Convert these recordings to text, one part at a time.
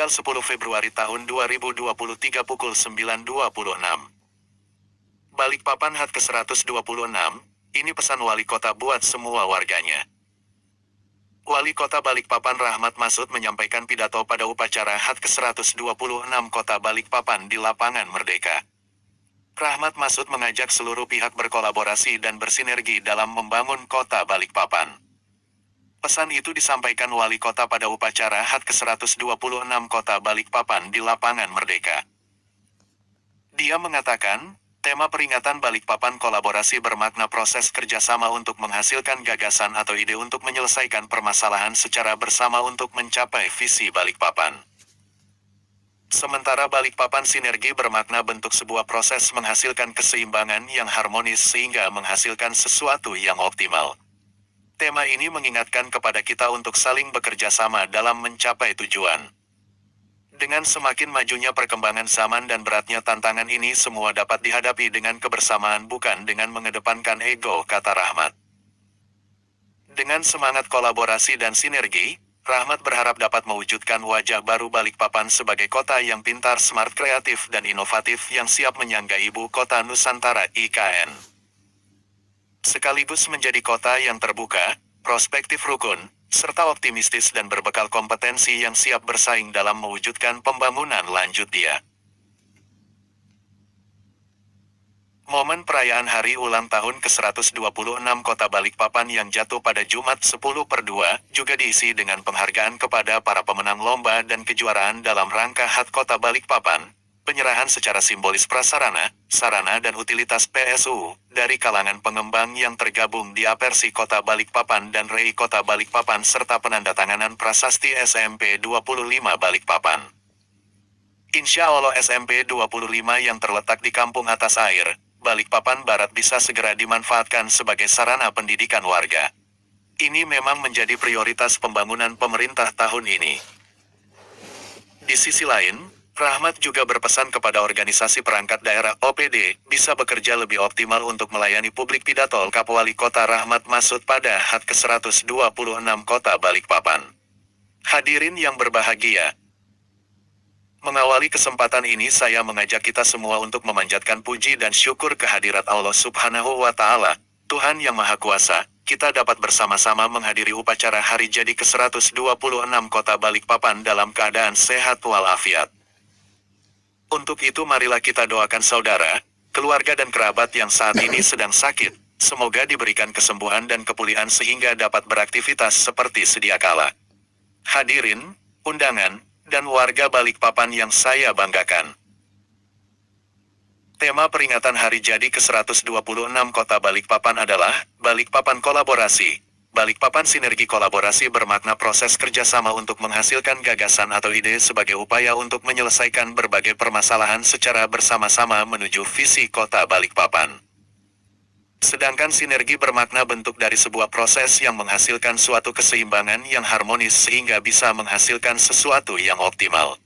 Tanggal 10 Februari tahun 2023 pukul 9.26. Balikpapan HUT ke-126, ini pesan wali kota buat semua warganya. Wali Kota Balikpapan Rahmat Masud menyampaikan pidato pada upacara HUT ke-126 Kota Balikpapan di Lapangan Merdeka. Rahmat Masud mengajak seluruh pihak berkolaborasi dan bersinergi dalam membangun Kota Balikpapan. Pesan itu disampaikan Wali Kota pada upacara HUT ke-126 Kota Balikpapan di Lapangan Merdeka. Dia mengatakan, tema peringatan Balikpapan kolaborasi bermakna proses kerjasama untuk menghasilkan gagasan atau ide untuk menyelesaikan permasalahan secara bersama untuk mencapai visi Balikpapan. Sementara Balikpapan sinergi bermakna bentuk sebuah proses menghasilkan keseimbangan yang harmonis sehingga menghasilkan sesuatu yang optimal. Tema ini mengingatkan kepada kita untuk saling bekerja sama dalam mencapai tujuan. Dengan semakin majunya perkembangan zaman dan beratnya tantangan ini semua dapat dihadapi dengan kebersamaan bukan dengan mengedepankan ego, kata Rahmat. Dengan semangat kolaborasi dan sinergi, Rahmat berharap dapat mewujudkan wajah baru Balikpapan sebagai kota yang pintar, smart, kreatif, dan inovatif yang siap menyangga Ibu Kota Nusantara (IKN). Sekaligus menjadi kota yang terbuka, prospektif, rukun, serta optimistis dan berbekal kompetensi yang siap bersaing dalam mewujudkan pembangunan lanjut dia. Momen perayaan hari ulang tahun ke-126 Kota Balikpapan yang jatuh pada Jumat 10/2 juga diisi dengan penghargaan kepada para pemenang lomba dan kejuaraan dalam rangka HUT Kota Balikpapan, penyerahan secara simbolis prasarana, sarana dan utilitas PSU, dari kalangan pengembang yang tergabung di Apersi Kota Balikpapan dan REI Kota Balikpapan serta penandatanganan prasasti SMP 25 Balikpapan. Insya Allah SMP 25 yang terletak di Kampung Atas Air, Balikpapan Barat bisa segera dimanfaatkan sebagai sarana pendidikan warga. Ini memang menjadi prioritas pembangunan pemerintah tahun ini. Di sisi lain, Rahmat juga berpesan kepada organisasi perangkat daerah (OPD) bisa bekerja lebih optimal untuk melayani publik. Pidato Kapolri Kota Rahmat Masud pada HUT ke-126 Kota Balikpapan. Hadirin yang berbahagia, mengawali kesempatan ini saya mengajak kita semua untuk memanjatkan puji dan syukur kehadirat Allah Subhanahu wa Ta'ala, Tuhan Yang Maha Kuasa. Kita dapat bersama-sama menghadiri upacara hari jadi ke-126 Kota Balikpapan dalam keadaan sehat walafiat. Untuk itu marilah kita doakan saudara, keluarga dan kerabat yang saat ini sedang sakit, semoga diberikan kesembuhan dan kepulihan sehingga dapat beraktivitas seperti sedia kala. Hadirin, undangan, dan warga Balikpapan yang saya banggakan. Tema peringatan hari jadi ke-126 Kota Balikpapan adalah, Balikpapan Kolaborasi. Balikpapan sinergi kolaborasi bermakna proses kerjasama untuk menghasilkan gagasan atau ide sebagai upaya untuk menyelesaikan berbagai permasalahan secara bersama-sama menuju visi Kota Balikpapan. Sedangkan sinergi bermakna bentuk dari sebuah proses yang menghasilkan suatu keseimbangan yang harmonis sehingga bisa menghasilkan sesuatu yang optimal.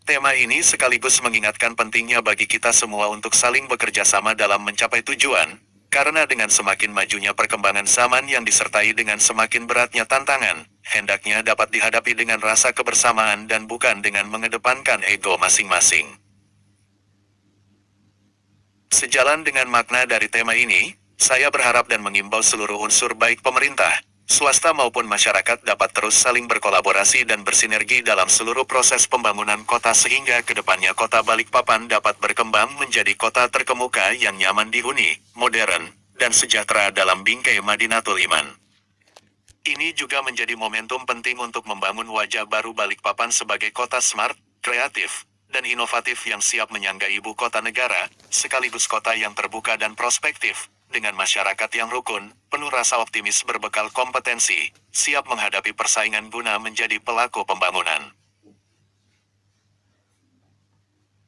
Tema ini sekaligus mengingatkan pentingnya bagi kita semua untuk saling bekerja sama dalam mencapai tujuan, karena dengan semakin majunya perkembangan zaman yang disertai dengan semakin beratnya tantangan, hendaknya dapat dihadapi dengan rasa kebersamaan dan bukan dengan mengedepankan ego masing-masing. Sejalan dengan makna dari tema ini, saya berharap dan mengimbau seluruh unsur baik pemerintah, swasta maupun masyarakat dapat terus saling berkolaborasi dan bersinergi dalam seluruh proses pembangunan kota sehingga kedepannya Kota Balikpapan dapat berkembang menjadi kota terkemuka yang nyaman dihuni, modern, dan sejahtera dalam bingkai Madinatul Iman. Ini juga menjadi momentum penting untuk membangun wajah baru Balikpapan sebagai kota smart, kreatif, dan inovatif yang siap menyangga ibu kota negara, sekaligus kota yang terbuka dan prospektif, dengan masyarakat yang rukun, penuh rasa optimis berbekal kompetensi, siap menghadapi persaingan guna menjadi pelaku pembangunan.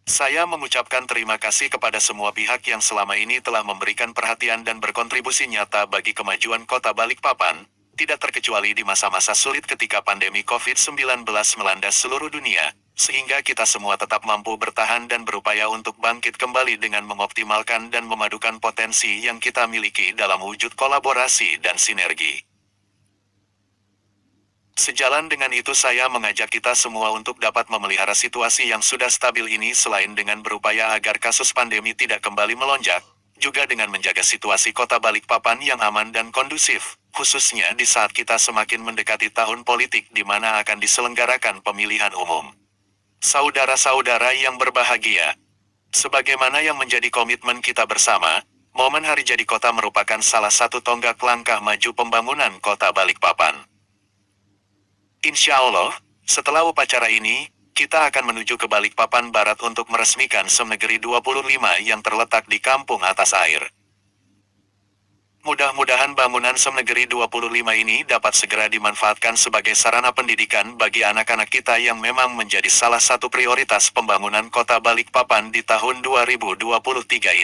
Saya mengucapkan terima kasih kepada semua pihak yang selama ini telah memberikan perhatian dan berkontribusi nyata bagi kemajuan Kota Balikpapan, tidak terkecuali di masa-masa sulit ketika pandemi COVID-19 melanda seluruh dunia, sehingga kita semua tetap mampu bertahan dan berupaya untuk bangkit kembali dengan mengoptimalkan dan memadukan potensi yang kita miliki dalam wujud kolaborasi dan sinergi. Sejalan dengan itu saya mengajak kita semua untuk dapat memelihara situasi yang sudah stabil ini selain dengan berupaya agar kasus pandemi tidak kembali melonjak, juga dengan menjaga situasi kota Balikpapan yang aman dan kondusif, khususnya di saat kita semakin mendekati tahun politik di mana akan diselenggarakan pemilihan umum. Saudara-saudara yang berbahagia, sebagaimana yang menjadi komitmen kita bersama, momen Hari Jadi Kota merupakan salah satu tonggak langkah maju pembangunan kota Balikpapan. Insya Allah, setelah upacara ini, kita akan menuju ke Balikpapan Barat untuk meresmikan SEM Negeri 25 yang terletak di Kampung Atas Air. Mudah-mudahan bangunan SEM Negeri 25 ini dapat segera dimanfaatkan sebagai sarana pendidikan bagi anak-anak kita yang memang menjadi salah satu prioritas pembangunan kota Balikpapan di tahun 2023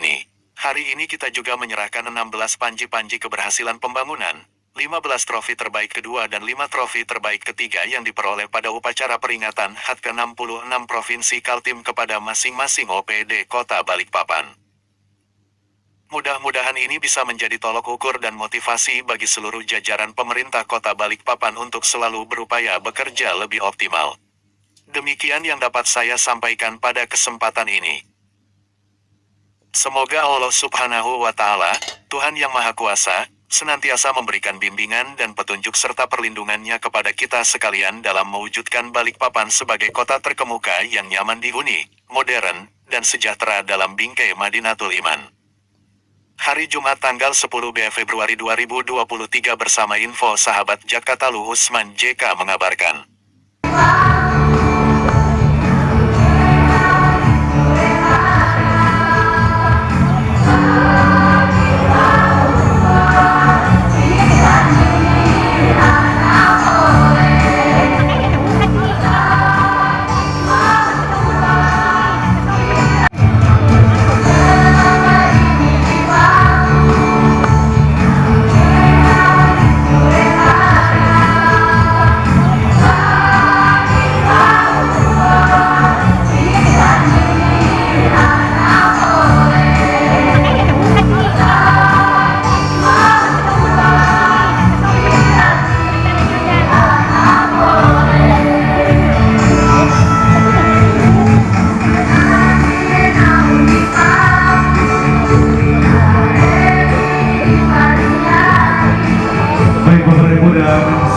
ini. Hari ini kita juga menyerahkan 16 panji-panji keberhasilan pembangunan, 15 trofi terbaik kedua dan 5 trofi terbaik ketiga yang diperoleh pada upacara peringatan HUT ke-66 Provinsi Kaltim kepada masing-masing OPD Kota Balikpapan. Mudah-mudahan ini bisa menjadi tolok ukur dan motivasi bagi seluruh jajaran pemerintah Kota Balikpapan untuk selalu berupaya bekerja lebih optimal. Demikian yang dapat saya sampaikan pada kesempatan ini. Semoga Allah Subhanahu wa Ta'ala, Tuhan Yang Maha Kuasa, senantiasa memberikan bimbingan dan petunjuk serta perlindungannya kepada kita sekalian dalam mewujudkan Balikpapan sebagai kota terkemuka yang nyaman dihuni, modern, dan sejahtera dalam bingkai Madinatul Iman. Hari Jumat tanggal 10 Februari 2023 bersama Info Sahabat Jakatalu Usman JK mengabarkan.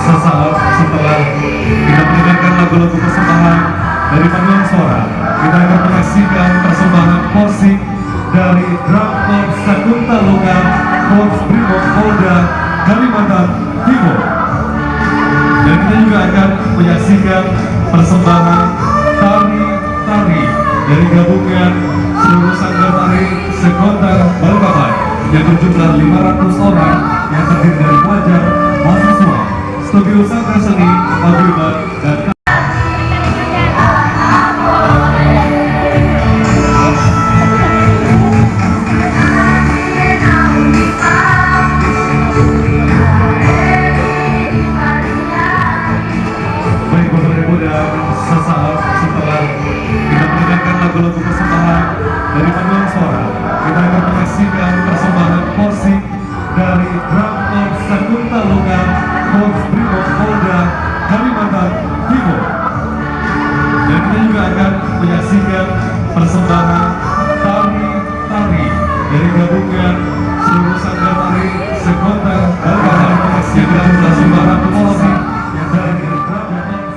Sesaat setelah kita mendengarkan lagu-lagu persembahan dari paduan suara, kita akan menyaksikan persembahan musik dari Drum Corps Sakunta Logam Korps Brimob Polda Kalimantan Timur. Dan kita juga akan menyaksikan persembahan tari-tari dari gabungan seluruh sanggar tari sekota Balikpapan yang berjumlah 500 orang yang terdiri dari pelajar, mahasiswa, studio sanggar seni, paguyuban, dan baik Bapak Ibu, dan sesaat setelah kita mendengarkan lagu-lagu persembahan dari paduan suara, kita akan menyaksikan persembahan musik dari Drum Corps Sakunta Logam Korps Brimob Polda Kalimantan Timur. Dan kita juga akan menyaksikan persembahan tari-tari dari gabungan seluruh sanggar tari sekota Balikpapan yang berjumlah 500 orang yang dari Kerajaan